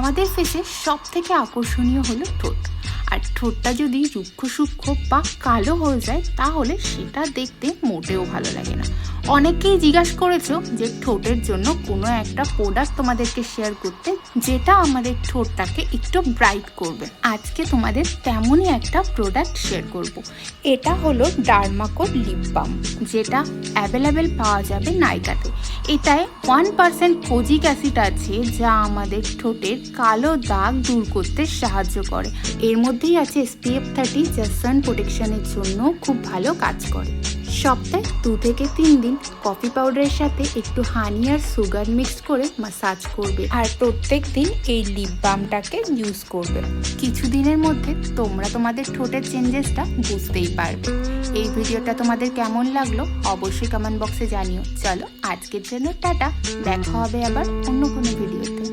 আমাদের ফেসে সবথেকে আকর্ষণীয় হলো ঠোঁট। আর ঠোঁটটা যদি রুক্ষ সূক্ষ্ম বা কালো হয়ে যায় তাহলে সেটা দেখতে মোটেও ভালো লাগে না। অনেকেই জিজ্ঞাসা করেছো যে ঠোঁটের জন্য কোনো একটা প্রোডাক্ট তোমাদেরকে শেয়ার করতে যেটা আমাদের ঠোঁটটাকে একটু ব্রাইট করবে। আজকে তোমাদের তেমনই একটা প্রোডাক্ট শেয়ার করব। এটা হলো ডার্মাকো লিপ বাম, যেটা অ্যাভেলেবেল পাওয়া যাবে নাইকাতে। এটায় 1% কোজিক অ্যাসিড আছে যা আমাদের ঠোঁটের কালো দাগ দূর করতে সাহায্য করে। এর মধ্যেই আছে SPF 30 যা সান প্রোটেকশনের জন্য খুব ভালো কাজ করে। সপ্তাহে 2 থেকে 3 দিন কফি পাউডারের সাথে একটু হানি আর সুগার মিক্স করে মাসাজ করবে আর প্রত্যেক দিন এই লিপ বামটাকে ইউজ করবে। কিছুদিনের মধ্যে তোমরা তোমাদের ঠোঁটের চেঞ্জেসটা বুঝতেই পারবে। এই ভিডিওটা তোমাদের কেমন লাগলো অবশ্যই কমেন্ট বক্সে জানিও। চলো আজকের জন্য টাটা, দেখা হবে আবার অন্য কোনো ভিডিওতে।